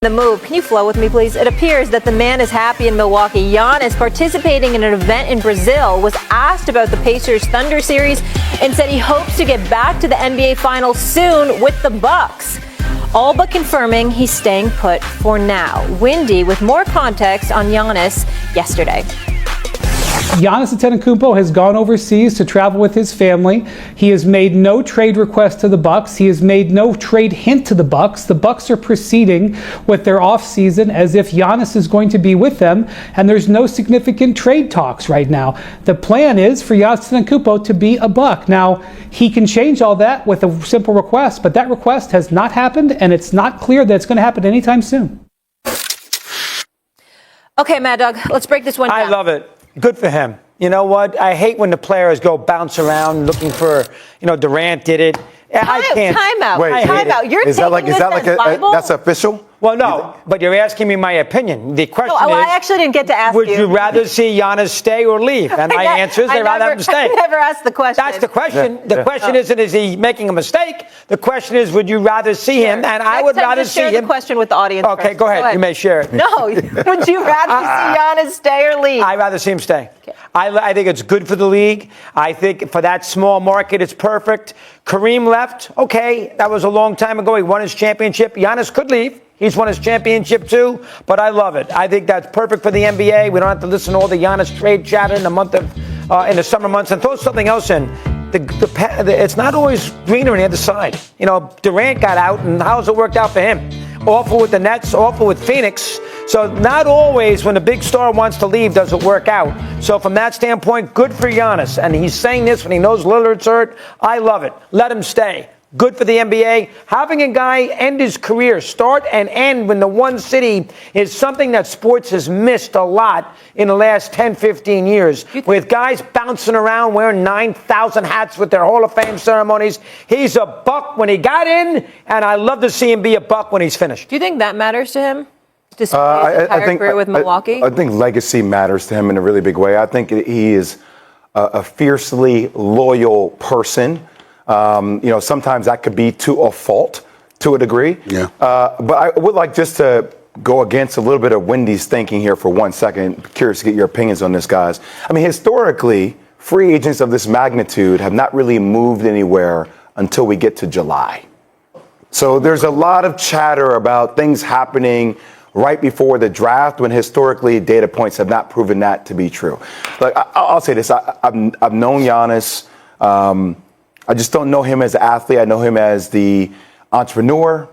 The move. Can you flow with me, please? It appears that the man is happy in Milwaukee. Giannis, participating in an event in Brazil, was asked about the Pacers Thunder series and said he hopes to get back to the NBA Finals soon with the Bucks. All but confirming he's staying put for now. Windy with more context on Giannis yesterday. Giannis Antetokounmpo has gone overseas to travel with his family. He has made no trade request to the Bucks. He has made no trade hint to the Bucks. The Bucks are proceeding with their offseason as if Giannis is going to be with them, and there's no significant trade talks right now. The plan is for Giannis Antetokounmpo to be a Buck. Now, he can change all that with a simple request, but that request has not happened, and it's not clear that it's going to happen anytime soon. Okay, Mad Dog, let's break this one down. I love it. Good for him. You know what? I hate when the players go bounce around looking for, Durant did it. I can't. Time out. Wait, time out. You're is that taking like this as Bible? that's official? Well, no, but you're asking me my opinion. The question is, I actually didn't get to ask would you rather see Giannis stay or leave? And my answer is I'd rather have him stay. I never asked the question. That's the question. Yeah. The question isn't, is he making a mistake? The question is, would you rather see him? And I would rather see him. Share the question with the audience. Okay, first. go ahead. You may share it. No, would you rather see Giannis stay or leave? I'd rather see him stay. Okay. I think it's good for the league. I think for that small market, it's perfect. Kareem left. Okay, that was a long time ago. He won his championship. Giannis could leave. He's won his championship too, but I love it. I think that's perfect for the NBA. We don't have to listen to all the Giannis trade chatter in the summer months. And throw something else in. It's not always greener on the other side. Durant got out, and how's it worked out for him? Awful with the Nets, awful with Phoenix. So not always when a big star wants to leave does it work out. So from that standpoint, good for Giannis. And he's saying this when he knows Lillard's hurt. I love it. Let him stay. Good for the NBA. Having a guy end his career, start and end in the one city, is something that sports has missed a lot in the last 10, 15 years. With guys bouncing around wearing 9,000 hats with their Hall of Fame ceremonies. He's a Buck when he got in, and I love to see him be a Buck when he's finished. Do you think that matters to him? I think career with Milwaukee? I think legacy matters to him in a really big way. I think he is a fiercely loyal person. Sometimes that could be to a fault, to a degree. Yeah. But I would like just to go against a little bit of Wendy's thinking here for 1 second. Curious to get your opinions on this, guys. I mean, historically, free agents of this magnitude have not really moved anywhere until we get to July. So there's a lot of chatter about things happening right before the draft when historically data points have not proven that to be true. Like I'll say this, I've known Giannis. I just don't know him as an athlete. I know him as the entrepreneur,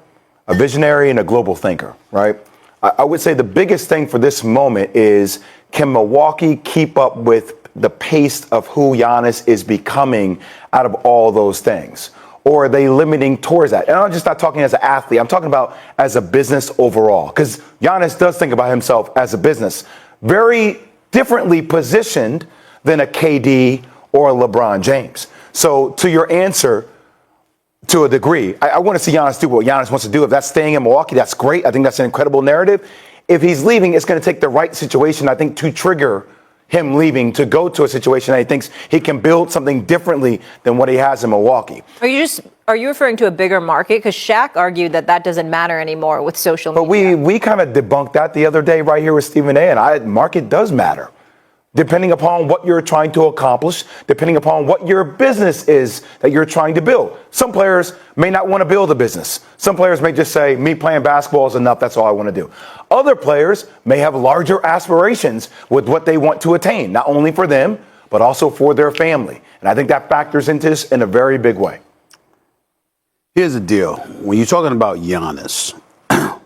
a visionary, and a global thinker, right? I would say the biggest thing for this moment is, can Milwaukee keep up with the pace of who Giannis is becoming out of all those things? Or are they limiting towards that? And I'm just not talking as an athlete. I'm talking about as a business overall. Because Giannis does think about himself as a business. Very differently positioned than a KD or a LeBron James. So to your answer, to a degree, I want to see Giannis do what Giannis wants to do. If that's staying in Milwaukee, that's great. I think that's an incredible narrative. If he's leaving, it's going to take the right situation, I think, to trigger him leaving, to go to a situation that he thinks he can build something differently than what he has in Milwaukee. Are you referring to a bigger market? Because Shaq argued that doesn't matter anymore with social media. But we kind of debunked that the other day right here with Stephen A. And market does matter. Depending upon what you're trying to accomplish, depending upon what your business is that you're trying to build. Some players may not want to build a business. Some players may just say, me playing basketball is enough, that's all I want to do. Other players may have larger aspirations with what they want to attain, not only for them, but also for their family. And I think that factors into this in a very big way. Here's the deal. When you're talking about Giannis,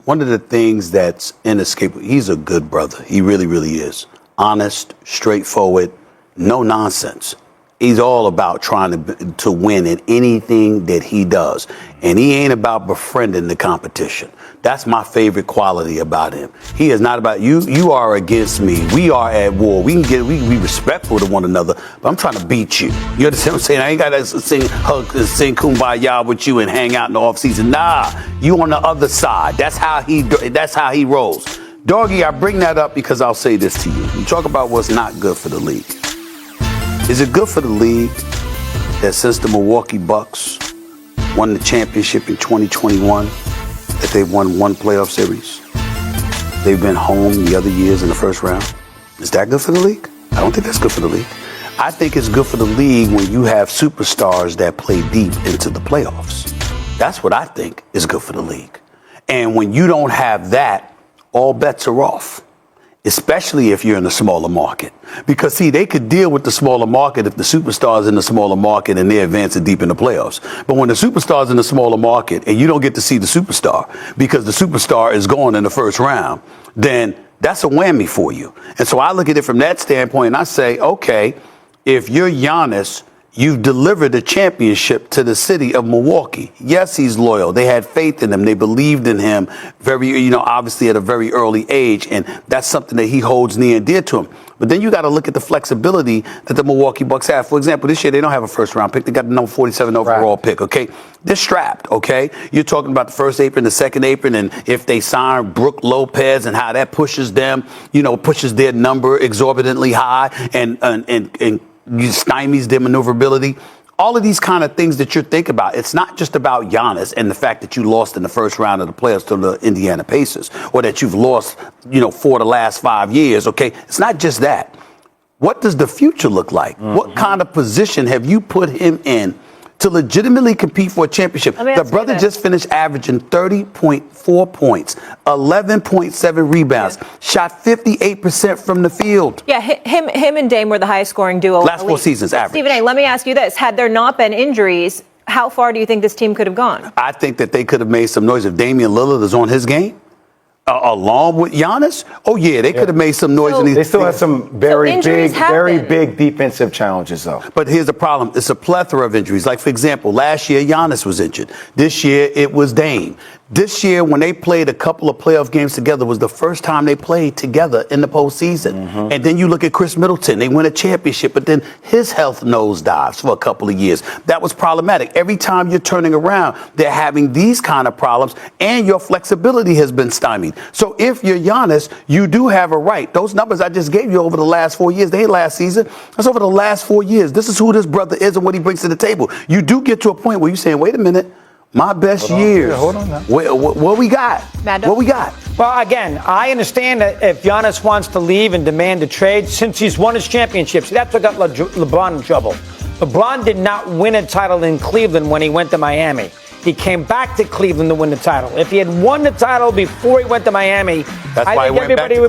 one of the things that's inescapable, he's a good brother. He really, really is. Honest, straightforward, no nonsense. He's all about trying to win at anything that he does. And he ain't about befriending the competition. That's my favorite quality about him. He is not about you. You are against me. We are at war. We can be respectful to one another, but I'm trying to beat you. You understand what I'm saying? I ain't got to sing kumbaya with you and hang out in the offseason. Nah, you on the other side. That's how he rolls. Doggy, I bring that up because I'll say this to you. You talk about what's not good for the league. Is it good for the league that since the Milwaukee Bucks won the championship in 2021, that they've won one playoff series? they've been home the other years in the first round. Is that good for the league? I don't think that's good for the league. I think it's good for the league when you have superstars that play deep into the playoffs. That's what I think is good for the league. And when you don't have that, all bets are off, especially if you're in a smaller market. Because, see, they could deal with the smaller market if the superstars in the smaller market and they're advancing deep in the playoffs. But when the superstars in the smaller market and you don't get to see the superstar because the superstar is gone in the first round, then that's a whammy for you. And so I look at it from that standpoint and I say, okay, if you're Giannis, you've delivered a championship to the city of Milwaukee. Yes, he's loyal. They had faith in him. They believed in him obviously at a very early age. And that's something that he holds near and dear to him. But then you got to look at the flexibility that the Milwaukee Bucks have. For example, this year they don't have a first round pick. They got the number 47 overall pick. Okay. They're strapped. Okay. You're talking about the first apron, the second apron. And if they sign Brooke Lopez and how that pushes them, pushes their number exorbitantly high and stymies their maneuverability. All of these kind of things that you're thinking about. It's not just about Giannis and the fact that you lost in the first round of the playoffs to the Indiana Pacers or that you've lost, for the last 5 years. Okay. It's not just that. What does the future look like? Mm-hmm. What kind of position have you put him in to legitimately compete for a championship? The brother just finished averaging 30.4 points, 11.7 rebounds, shot 58% from the field. Yeah, him and Dame were the highest scoring duo. Last 4 seasons average. Stephen A., let me ask you this. Had there not been injuries, how far do you think this team could have gone? I think that they could have made some noise if Damian Lillard is on his game. Along with Giannis, they could have made some noise. They still have some very big defensive challenges, though. But here's the problem. It's a plethora of injuries. Like, for example, last year, Giannis was injured. This year, it was Dame. This year, when they played a couple of playoff games together, was the first time they played together in the postseason. Mm-hmm. And then you look at Chris Middleton. They win a championship, but then his health nosedives for a couple of years. That was problematic. Every time you're turning around, they're having these kind of problems, and your flexibility has been stymied. So if you're Giannis, you do have a right. Those numbers I just gave you over the last 4 years, they ain't last season. That's over the last 4 years. This is who this brother is and what he brings to the table. You do get to a point where you're saying, wait a minute, my best years. Yeah, hold on now. What we got? What we got? Well, again, I understand that if Giannis wants to leave and demand a trade, since he's won his championships, that's what got LeBron in trouble. LeBron did not win a title in Cleveland when he went to Miami. He came back to Cleveland to win the title. If he had won the title before he went to Miami, I think everybody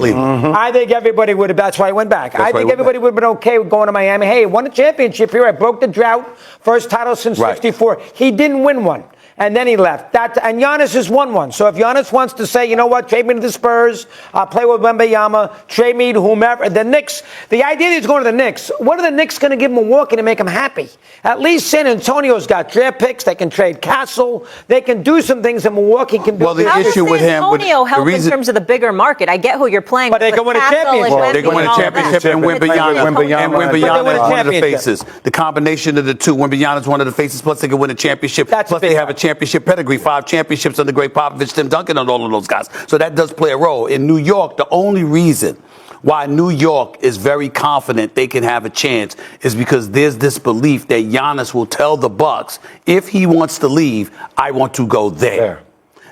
would have. That's why he went back. I think everybody would have been okay with going to Miami. Hey, won a championship here. I broke the drought. First title since '64. He didn't win one. And then he left. And Giannis has won one. So if Giannis wants to say, you know what, trade me to the Spurs, I'll play with Wembanyama, trade me to whomever. The Knicks, the idea that he's going to the Knicks, what are the Knicks going to give Milwaukee to make him happy? At least San Antonio's got draft picks. They can trade Castle. They can do some things that Milwaukee can do. Well, the issue with him, San Antonio help in terms of the bigger market. I get who you're playing but they can win a championship. They can win a championship and Wembanyama is one of the faces. The combination of the two, Wembanyama is one of the faces, plus they can win a championship. Plus they have a championship pedigree, 5 championships under Greg Popovich, Tim Duncan, and all of those guys. So that does play a role. In New York, the only reason why New York is very confident they can have a chance is because there's this belief that Giannis will tell the Bucks, if he wants to leave, I want to go there.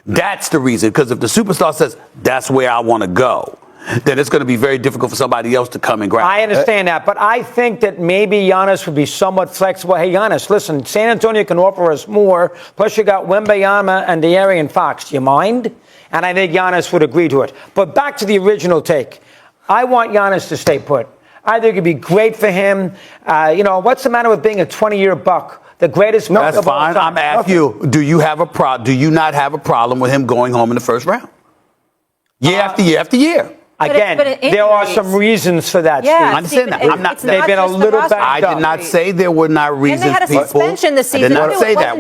That's the reason. Because if the superstar says, that's where I want to go, then it's going to be very difficult for somebody else to come and grab. I understand that, but I think that maybe Giannis would be somewhat flexible. Hey, Giannis, listen, San Antonio can offer us more. Plus, you got Wembanyama and De'Aaron Fox. Do you mind? And I think Giannis would agree to it. But back to the original take. I want Giannis to stay put. I think it'd be great for him. What's the matter with being a 20-year Buck? The greatest. That's fine. I'm asking you, do you not have a problem with him going home in the first round? Year after year after year. Again, there are some reasons for that. Yeah, I understand that. They've been a little backed up. I did not say there were not reasons. And they had a suspension this season. I did not say that.